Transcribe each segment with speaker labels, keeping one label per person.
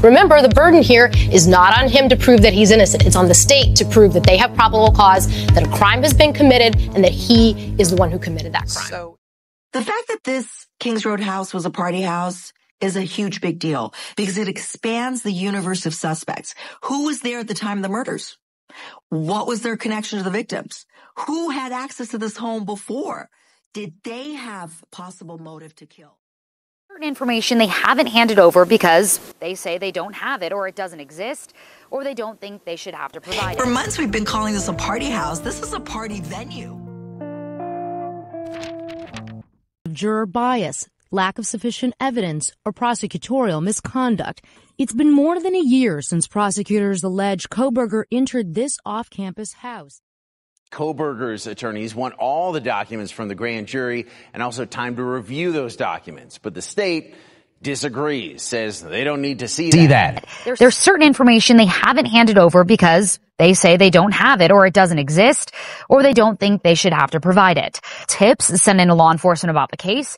Speaker 1: Remember, the burden here is not on him to prove that he's innocent. It's on the state to prove that they have probable cause, that a crime has been committed, and that he is the one who committed that crime.
Speaker 2: So the fact that this Kings Road house was a party house is a huge big deal because it expands the universe of suspects. Who was there at the time of the murders? What was their connection to the victims? Who had access to this home before? Did they have possible motive to kill?
Speaker 3: Certain information they haven't handed over because they say they don't have it, or it doesn't exist, or they don't think they should have to provide it.
Speaker 2: For months, we've been calling this a party house. This is a party venue.
Speaker 4: Juror bias, lack of sufficient evidence, or prosecutorial misconduct. It's been more than a year since prosecutors allege Kohberger entered this off-campus house.
Speaker 5: Kohberger's attorneys want all the documents from the grand jury and also time to review those documents. But the state disagrees, says they don't need to see that.
Speaker 3: There's certain information they haven't handed over because they say they don't have it, or it doesn't exist, or they don't think they should have to provide it. Tips sent in to law enforcement about the case.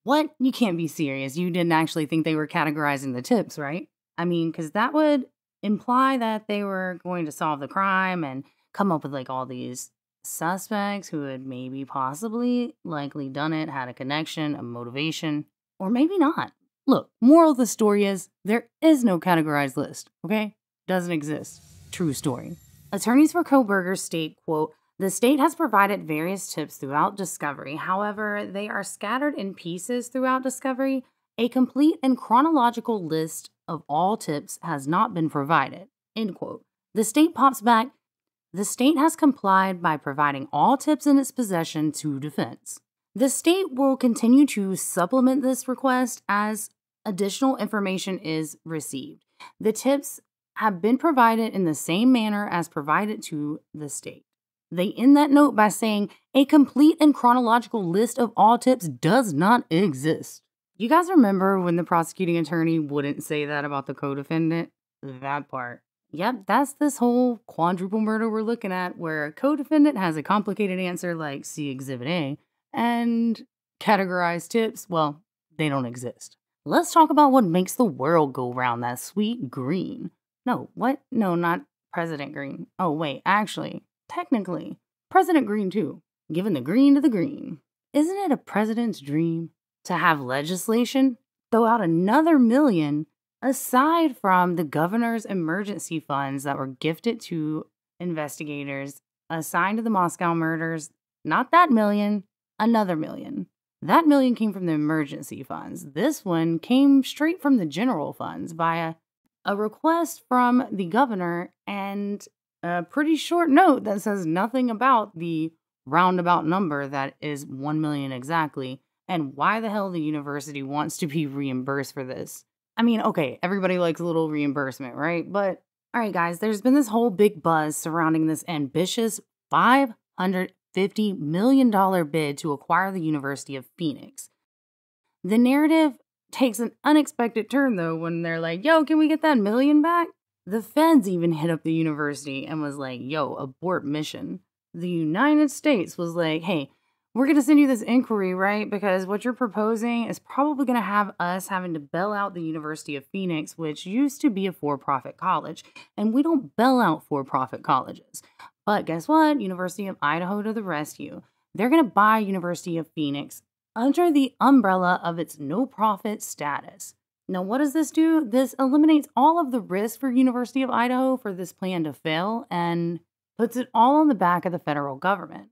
Speaker 6: What? You can't be serious. You didn't actually think they were categorizing the tips, right? I mean, because that would imply that they were going to solve the crime and come up with like all these suspects who had maybe possibly likely done it, had a connection, a motivation, or maybe not. Look, moral of the story is there is no categorized list, okay? Doesn't exist. True story. Attorneys for Kohberger state, quote, "The state has provided various tips throughout discovery. However, they are scattered in pieces throughout discovery. A complete and chronological list of all tips has not been provided," end quote. The state pops back, "The state has complied by providing all tips in its possession to defense. The state will continue to supplement this request as additional information is received. The tips have been provided in the same manner as provided to the state." They end that note by saying, "A complete and chronological list of all tips does not exist." You guys remember when the prosecuting attorney wouldn't say that about the co-defendant? That part. Yep, that's this whole quadruple murder we're looking at, where a co-defendant has a complicated answer like see Exhibit A, and categorized tips, well, they don't exist. Let's talk about what makes the world go round, that sweet green. No, what? No, not President Green. Oh, wait, actually, technically, President Green too, giving the green to the green. Isn't it a president's dream to have legislation throw out another million aside from the governor's emergency funds that were gifted to investigators assigned to the Moscow murders? Not that million, another million. That million came from the emergency funds. This one came straight from the general funds via a request from the governor and a pretty short note that says nothing about the roundabout number that is 1 million exactly, and why the hell the university wants to be reimbursed for this. I mean, okay, everybody likes a little reimbursement, right? But, all right, guys, there's been this whole big buzz surrounding this ambitious $550 million bid to acquire the University of Phoenix. The narrative takes an unexpected turn, though, when they're like, yo, can we get that million back? The feds even hit up the university and was like, yo, abort mission. The United States was like, hey, we're going to send you this inquiry, right? Because what you're proposing is probably going to have us having to bail out the University of Phoenix, which used to be a for-profit college. And we don't bail out for-profit colleges. But guess what? University of Idaho to the rescue. They're going to buy University of Phoenix under the umbrella of its no-profit status. Now, what does this do? This eliminates all of the risk for University of Idaho for this plan to fail and puts it all on the back of the federal government.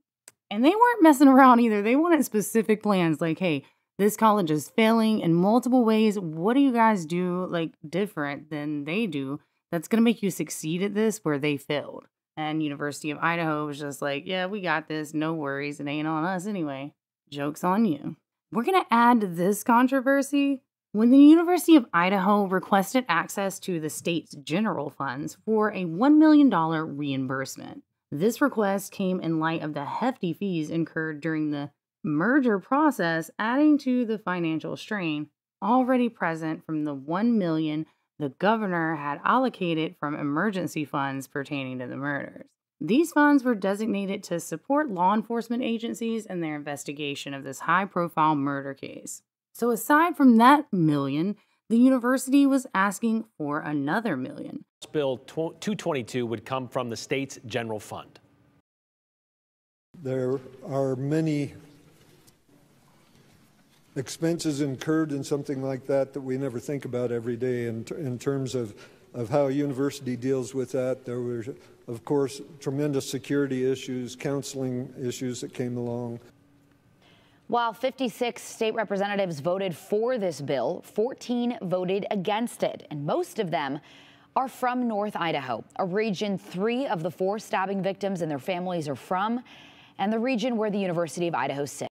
Speaker 6: And they weren't messing around either. They wanted specific plans like, hey, this college is failing in multiple ways. What do you guys do like different than they do that's going to make you succeed at this where they failed? And University of Idaho was just like, yeah, we got this. No worries. It ain't on us anyway. Joke's on you. We're going to add to this controversy. When the University of Idaho requested access to the state's general funds for a $1 million reimbursement. This request came in light of the hefty fees incurred during the merger process, adding to the financial strain already present from the $1 million the governor had allocated from emergency funds pertaining to the murders. These funds were designated to support law enforcement agencies in their investigation of this high-profile murder case. So aside from that million, the university was asking for another $1 million.
Speaker 7: Bill 222 would come from the state's general fund.
Speaker 8: There are many expenses incurred in something like that that we never think about every day in terms of how a university deals with that. There were, of course, tremendous security issues, counseling issues that came along.
Speaker 3: While 56 state representatives voted for this bill, 14 voted against it, and most of them are from North Idaho, a region 3 of the 4 stabbing victims and their families are from, and the region where the University of Idaho sits.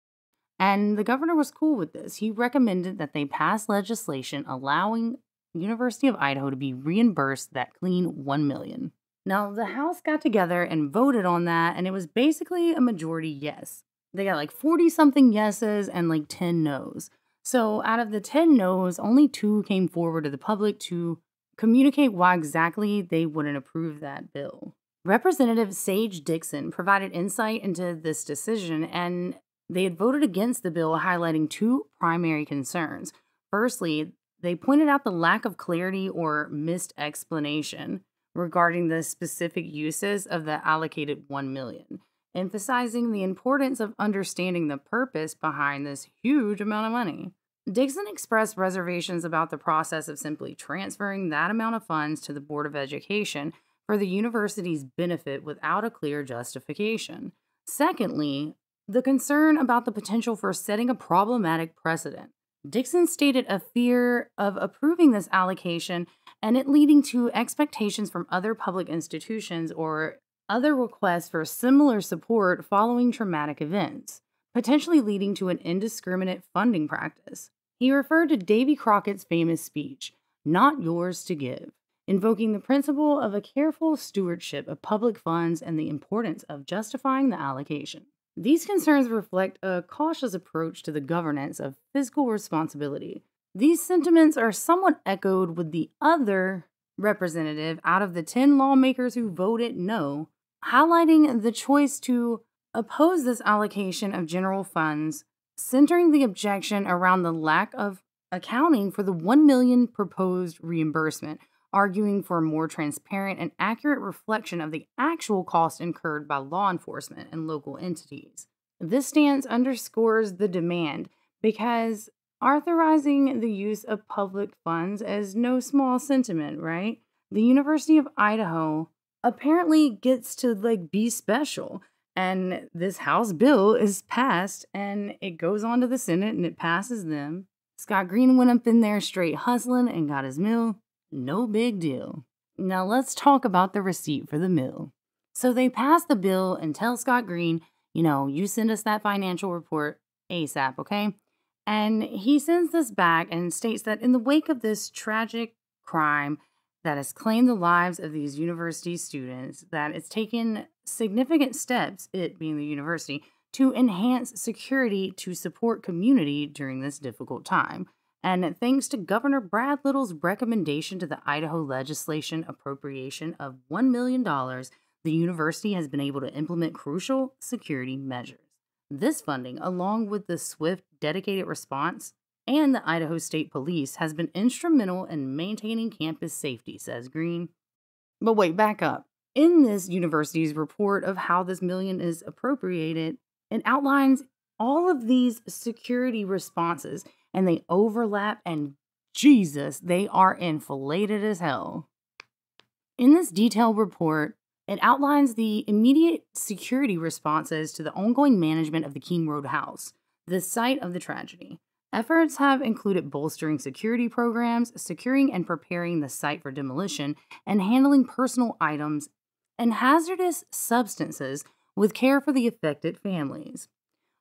Speaker 6: And the governor was cool with this. He recommended that they pass legislation allowing University of Idaho to be reimbursed that clean $1 million. Now, the House got together and voted on that, and it was basically a majority yes. They got like 40-something yeses and like 10 noes. So out of the 10 noes, only 2 came forward to the public to communicate why exactly they wouldn't approve that bill. Representative Sage Dixon provided insight into this decision, and they had voted against the bill, highlighting 2 primary concerns. Firstly, they pointed out the lack of clarity or missed explanation regarding the specific uses of the allocated $1 million, emphasizing the importance of understanding the purpose behind this huge amount of money. Dixon expressed reservations about the process of simply transferring that amount of funds to the Board of Education for the university's benefit without a clear justification. Secondly, the concern about the potential for setting a problematic precedent. Dixon stated a fear of approving this allocation and it leading to expectations from other public institutions or other requests for similar support following traumatic events, potentially leading to an indiscriminate funding practice. He referred to Davy Crockett's famous speech, "Not yours to give," invoking the principle of a careful stewardship of public funds and the importance of justifying the allocation. These concerns reflect a cautious approach to the governance of fiscal responsibility. These sentiments are somewhat echoed with the other representative out of the 10 lawmakers who voted no, highlighting the choice to oppose this allocation of general funds, centering the objection around the lack of accounting for the $1 million proposed reimbursement, arguing for a more transparent and accurate reflection of the actual cost incurred by law enforcement and local entities. This stance underscores the demand because authorizing the use of public funds is no small sentiment, right? The University of Idaho apparently gets to be special, and this House bill is passed and it goes on to the Senate and it passes them. Scott Green went up in there straight hustling and got his meal. No big deal. Now let's talk about the receipt for the mill. So they pass the bill and tell Scott Green, you send us that financial report ASAP, okay? And he sends this back and states that in the wake of this tragic crime that has claimed the lives of these university students, that it's taken significant steps, it being the university, to enhance security to support community during this difficult time. And thanks to Governor Brad Little's recommendation to the Idaho legislation appropriation of $1 million, the university has been able to implement crucial security measures. This funding, along with the swift, dedicated response and the Idaho State Police, has been instrumental in maintaining campus safety, says Green. But wait, back up. In this university's report of how this $1 million is appropriated, it outlines all of these security responses, and they overlap, and Jesus, they are inflated as hell. In this detailed report, it outlines the immediate security responses to the ongoing management of the King Road House, the site of the tragedy. Efforts have included bolstering security programs, securing and preparing the site for demolition, and handling personal items and hazardous substances with care for the affected families.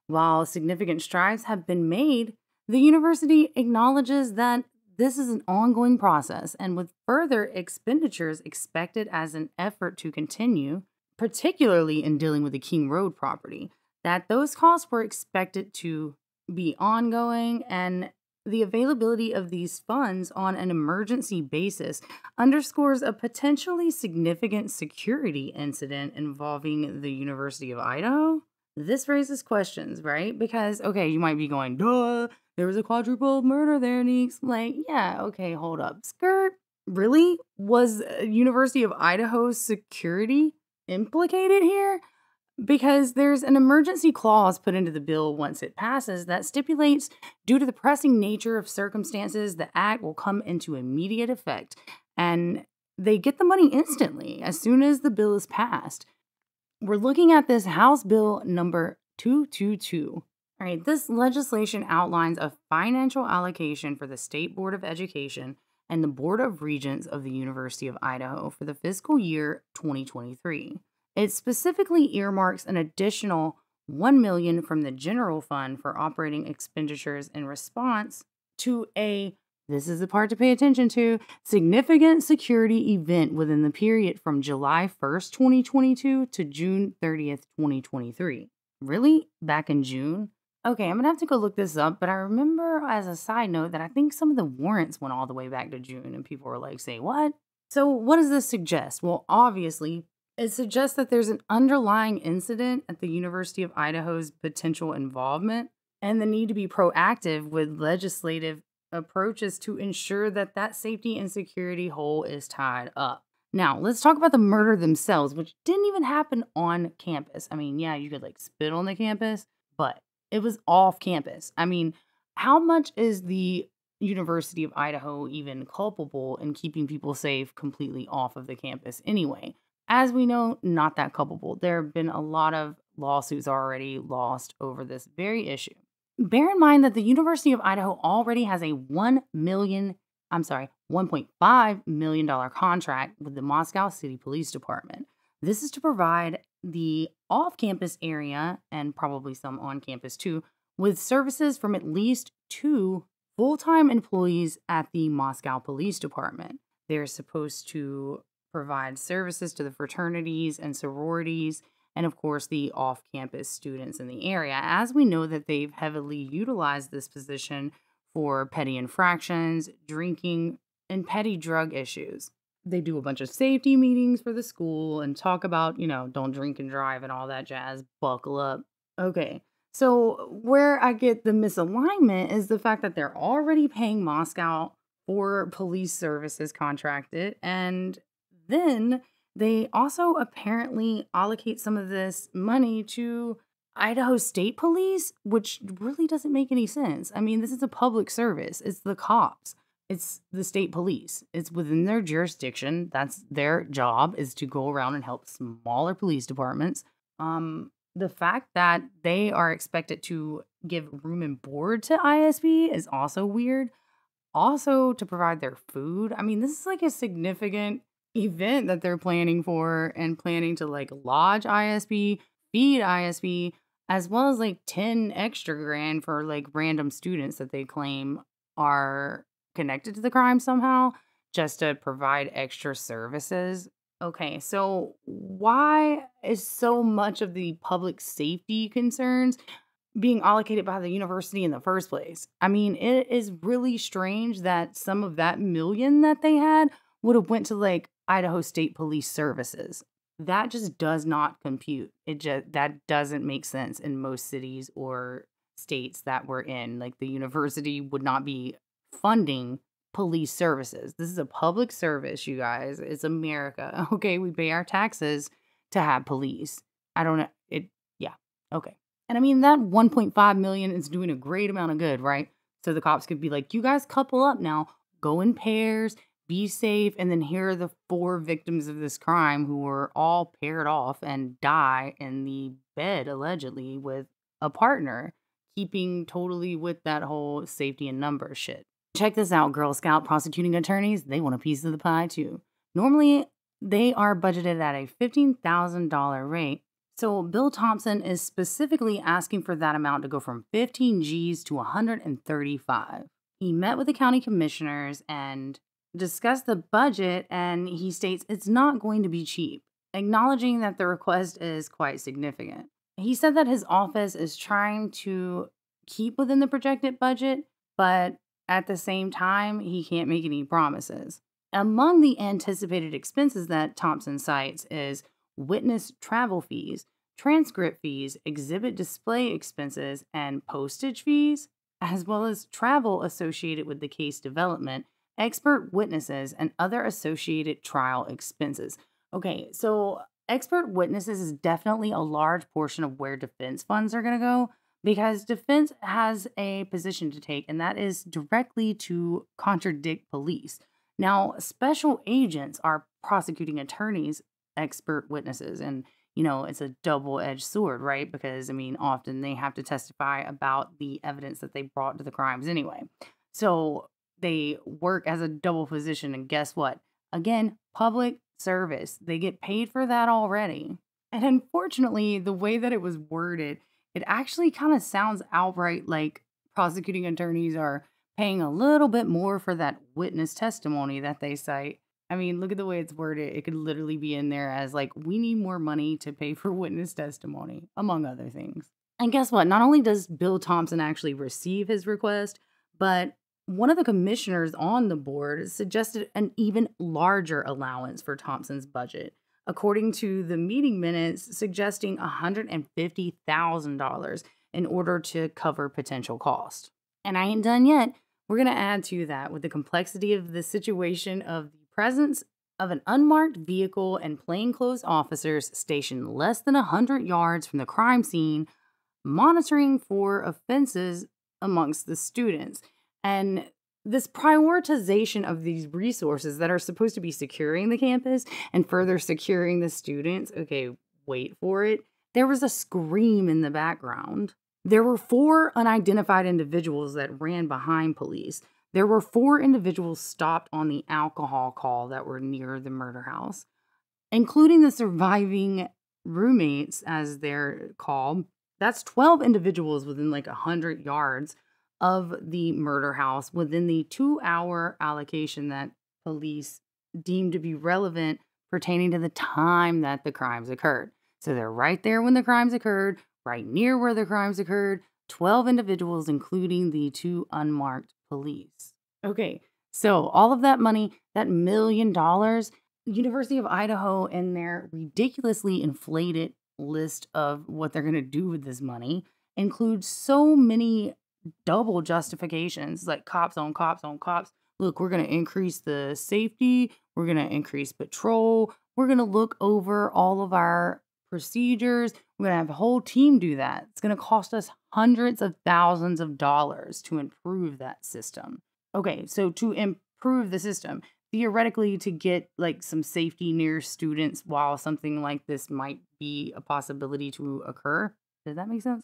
Speaker 6: While significant strides have been made, the university acknowledges that this is an ongoing process, and with further expenditures expected as an effort to continue, particularly in dealing with the King Road property, that those costs were expected to be ongoing, and the availability of these funds on an emergency basis underscores a potentially significant security incident involving the University of Idaho. This raises questions, right? Because, okay, you might be going, duh, there was a quadruple murder there, Neeks. Like, yeah, okay, hold up. Skirt. Really? Was University of Idaho's security implicated here? Because there's an emergency clause put into the bill once it passes that stipulates, due to the pressing nature of circumstances, the act will come into immediate effect. And they get the money instantly as soon as the bill is passed. We're looking at this House Bill number 222. All right, this legislation outlines a financial allocation for the State Board of Education and the Board of Regents of the University of Idaho for the fiscal year 2023. It specifically earmarks an additional $1 million from the general fund for operating expenditures in response to a, this is the part to pay attention to, significant security event within the period from July 1st, 2022 to June 30th, 2023. Really? Back in June? Okay, I'm going to have to go look this up, but I remember as a side note that I think some of the warrants went all the way back to June, and people were like, say what? So what does this suggest? Well, obviously, it suggests that there's an underlying incident at the University of Idaho's potential involvement and the need to be proactive with legislative approaches to ensure that that safety and security hole is tied up. Now, let's talk about the murder themselves, which didn't even happen on campus. I mean, yeah, you could like spit on the campus, but it was off campus. I mean, how much is the University of Idaho even culpable in keeping people safe completely off of the campus anyway? As we know, not that culpable. There have been a lot of lawsuits already lost over this very issue. Bear in mind that the University of Idaho already has a $1.5 million contract with the Moscow City Police Department. This is to provide the off-campus area, and probably some on-campus too, with services from at least 2 full-time employees at the Moscow Police Department. They're supposed to provide services to the fraternities and sororities, and of course the off-campus students in the area, as we know that they've heavily utilized this position for petty infractions, drinking, and petty drug issues. They do a bunch of safety meetings for the school and talk about, don't drink and drive and all that jazz. Buckle up. Okay, so where I get the misalignment is the fact that they're already paying Moscow for police services contracted, and then they also apparently allocate some of this money to Idaho State Police, which really doesn't make any sense. I mean, this is a public service. It's the cops. It's the state police. It's within their jurisdiction. That's their job, is to go around and help smaller police departments. The fact that they are expected to give room and board to ISB is also weird. Also, to provide their food. I mean, this is like a significant event that they're planning for, and planning to like lodge ISB, feed ISB, as well as like 10 extra grand for like random students that they claim are connected to the crime somehow, just to provide extra services. Okay, so why is so much of the public safety concerns being allocated by the university in the first place? I mean, it is really strange that some of that million that they had would have went to like Idaho State Police Services. That just does not compute. That doesn't make sense in most cities or states that we're in. Like, the university would not be funding police services. This is a public service, you guys. It's America. Okay, we pay our taxes to have police. I don't know. Yeah. Okay. And I mean, that 1.5 million is doing a great amount of good, right? So the cops could be like, you guys couple up now, go in pairs, be safe. And then here are the 4 victims of this crime who were all paired off and die in the bed, allegedly, with a partner, keeping totally with that whole safety and numbers shit. Check this out, Girl Scout prosecuting attorneys. They want a piece of the pie too. Normally, they are budgeted at a $15,000 rate. So Bill Thompson is specifically asking for that amount to go from 15 G's to 135. He met with the county commissioners and discussed the budget, and he states it's not going to be cheap, acknowledging that the request is quite significant. He said that his office is trying to keep within the projected budget, but at the same time, he can't make any promises. Among the anticipated expenses that Thompson cites is witness travel fees, transcript fees, exhibit display expenses, and postage fees. as well as travel associated with the case development, expert witnesses, and other associated trial expenses. Okay, so expert witnesses is definitely a large portion of where defense funds are going to go, because defense has a position to take, and that is directly to contradict police. Now, special agents are prosecuting attorneys, expert witnesses, and it's a double-edged sword, right? Because, often they have to testify about the evidence that they brought to the crimes anyway. So they work as a double position, and guess what? Again, public service. They get paid for that already. And unfortunately, the way that it was worded, it actually kind of sounds outright like prosecuting attorneys are paying a little bit more for that witness testimony that they cite. Look at the way it's worded. It could literally be in there as like, we need more money to pay for witness testimony, among other things. And guess what? Not only does Bill Thompson actually receive his request, but one of the commissioners on the board suggested an even larger allowance for Thompson's budget, according to the meeting minutes, suggesting $150,000 in order to cover potential cost. And I ain't done yet. We're going to add to that with the complexity of the situation of the presence of an unmarked vehicle and plainclothes officers stationed less than 100 yards from the crime scene, monitoring for offenses amongst the students. And this prioritization of these resources that are supposed to be securing the campus and further securing the students, okay, wait for it. There was a scream in the background. There were 4 unidentified individuals that ran behind police. There were 4 individuals stopped on the alcohol call that were near the murder house, including the surviving roommates, as they're called. That's 12 individuals within like 100 yards of the murder house within the 2-hour allocation that police deemed to be relevant pertaining to the time that the crimes occurred. So they're right there when the crimes occurred, right near where the crimes occurred, 12 individuals, including the 2 unmarked police. Okay, so all of that money, that $1 million, University of Idaho, in their ridiculously inflated list of what they're going to do with this money, includes so many double justifications, like cops on cops on cops. Look, we're going to increase the safety. We're going to increase patrol. We're going to look over all of our procedures. We're going to have a whole team do that. It's going to cost us hundreds of thousands of dollars to improve that system. Okay, so to improve the system, theoretically to get like some safety near students while something like this might be a possibility to occur. Does that make sense?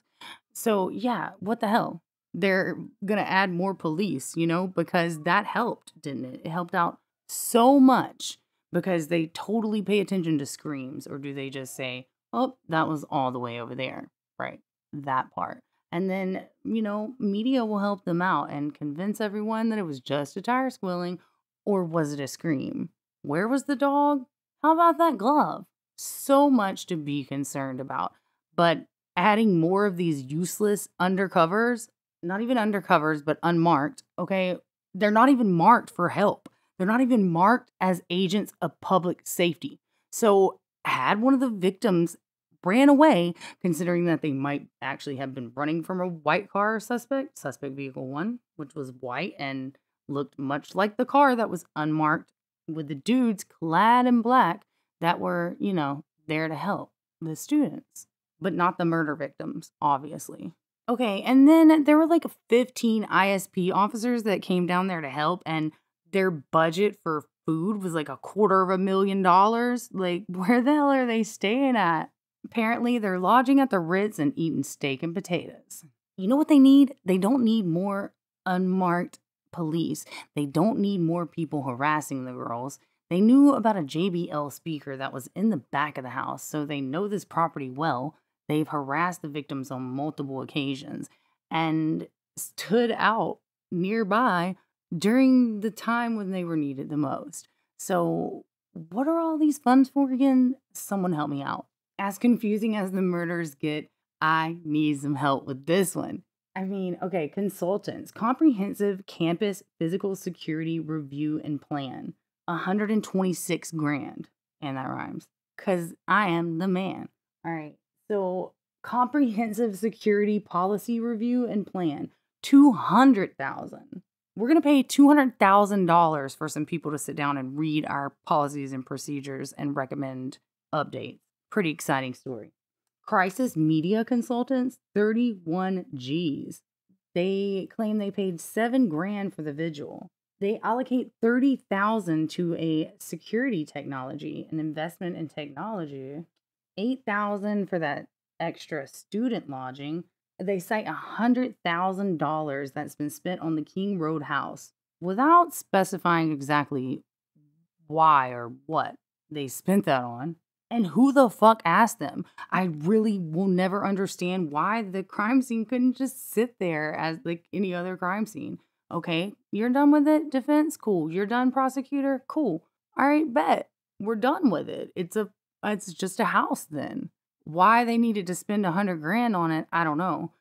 Speaker 6: So yeah, what the hell? They're going to add more police, because that helped, didn't it? It helped out so much because they totally pay attention to screams, or do they just say, oh, that was all the way over there, right? That part. And then, media will help them out and convince everyone that it was just a tire squealing, or was it a scream? Where was the dog? How about that glove? So much to be concerned about. But adding more of these useless undercovers, not even undercovers, but unmarked, okay? They're not even marked for help. They're not even marked as agents of public safety. So had one of the victims ran away, considering that they might actually have been running from a white car suspect vehicle 1, which was white and looked much like the car that was unmarked, with the dudes clad in black that were, there to help the students, but not the murder victims, obviously. Okay, and then there were like 15 ISP officers that came down there to help, and their budget for food was like $250,000. Like, where the hell are they staying at? Apparently, they're lodging at the Ritz and eating steak and potatoes. You know what they need? They don't need more unmarked police. They don't need more people harassing the girls. They knew about a JBL speaker that was in the back of the house, so they know this property well. They've harassed the victims on multiple occasions and stood out nearby during the time when they were needed the most. So what are all these funds for again? Someone help me out. As confusing as the murders get, I need some help with this one. Okay, consultants, comprehensive campus physical security review and plan, $126,000, and that rhymes, because I am the man. All right, so comprehensive security policy review and plan, $200,000. We're going to pay $200,000 for some people to sit down and read our policies and procedures and recommend updates. Pretty exciting story. Crisis media consultants, 31 G's. They claim they paid $7 grand for the vigil. They allocate $30,000 to a security technology, an investment in technology, $8,000 for that extra student lodging. They cite $100,000 that's been spent on the King Road house without specifying exactly why or what they spent that on. And who the fuck asked them? I really will never understand why the crime scene couldn't just sit there as like any other crime scene. Okay, you're done with it, defense? Cool. You're done, prosecutor? Cool. All right, bet. We're done with it. It's just a house then. Why they needed to spend $100 grand on it, I don't know.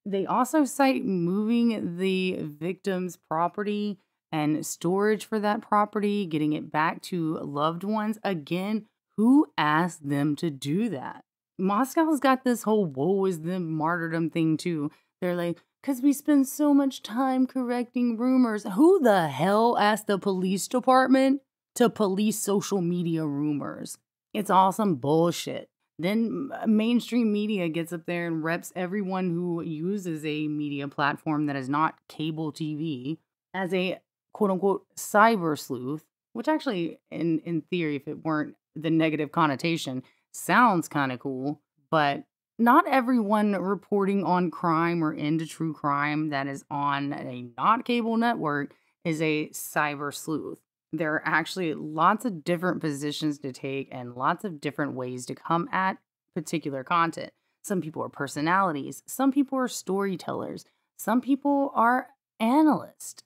Speaker 6: They also cite moving the victim's property and storage for that property, getting it back to loved ones. Again, who asked them to do that? Moscow's got this whole woe is them martyrdom thing too. They're like, because we spend so much time correcting rumors. Who the hell asked the police department to police social media rumors? It's all some bullshit. Then mainstream media gets up there and reps everyone who uses a media platform that is not cable TV as a quote-unquote cyber sleuth, which actually, in theory, if it weren't the negative connotation, sounds kind of cool. But not everyone reporting on crime or into true crime that is on a not cable network is a cyber sleuth. There are actually lots of different positions to take and lots of different ways to come at particular content. Some people are personalities. Some people are storytellers. Some people are analysts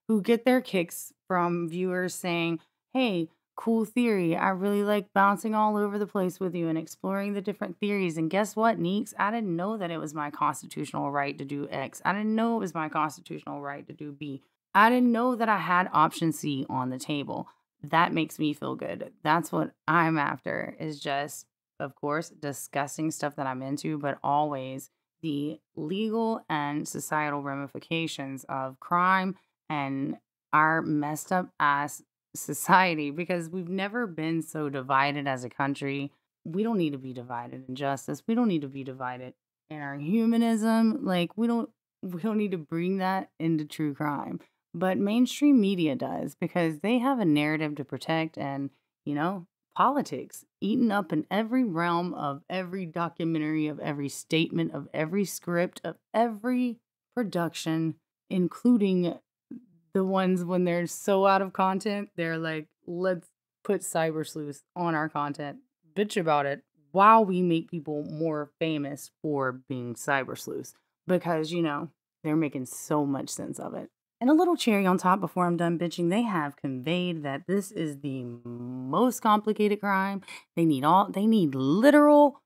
Speaker 6: who get their kicks from viewers saying, hey, cool theory. I really like bouncing all over the place with you and exploring the different theories. And guess what, Neeks? I didn't know that it was my constitutional right to do X. I didn't know it was my constitutional right to do B. I didn't know that I had option C on the table. That makes me feel good. That's what I'm after, is just, of course, discussing stuff that I'm into, but always the legal and societal ramifications of crime and our messed up ass society, because we've never been so divided as a country. We don't need to be divided in justice. We don't need to be divided in our humanism. Like, we don't need to bring that into true crime. But mainstream media does, because they have a narrative to protect, and, politics eaten up in every realm of every documentary, of every statement, of every script, of every production, including the ones when they're so out of content, they're like, let's put cyber sleuths on our content, bitch about it, while we make people more famous for being cyber sleuths, because, they're making so much sense of it. And a little cherry on top before I'm done bitching, they have conveyed that this is the most complicated crime. They need literal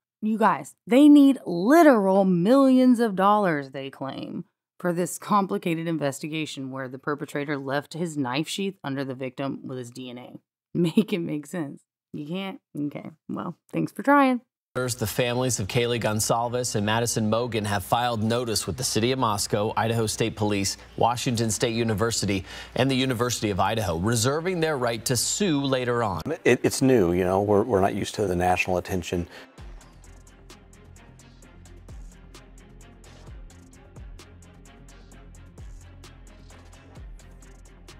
Speaker 6: millions of dollars, they claim, for this complicated investigation where the perpetrator left his knife sheath under the victim with his DNA. Make it make sense. You can't? Okay. Well, thanks for trying.
Speaker 9: The families of Kaylee Gonsalves and Madison Mogan have filed notice with the City of Moscow, Idaho State Police, Washington State University, and the University of Idaho, reserving their right to sue later on.
Speaker 10: It's new, we're not used to the national attention.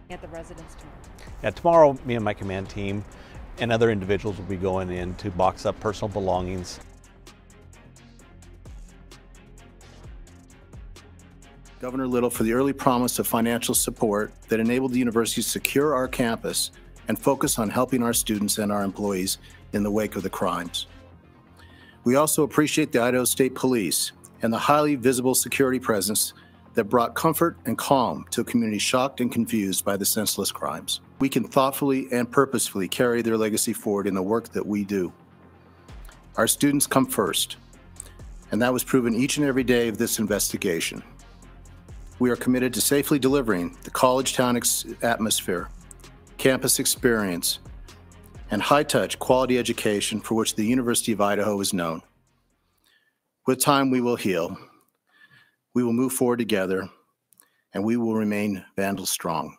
Speaker 11: At the residence tomorrow.
Speaker 10: Yeah, tomorrow, me and my command team and other individuals will be going in to box up personal belongings.
Speaker 12: Governor Little for the early promise of financial support that enabled the university to secure our campus and focus on helping our students and our employees in the wake of the crimes. We also appreciate the Idaho State Police and the highly visible security presence that brought comfort and calm to a community shocked and confused by the senseless crimes. We can thoughtfully and purposefully carry their legacy forward in the work that we do. Our students come first, and that was proven each and every day of this investigation. We are committed to safely delivering the college town atmosphere, campus experience, and high-touch quality education for which the University of Idaho is known. With time, we will heal. We will move forward together, and we will remain Vandal strong.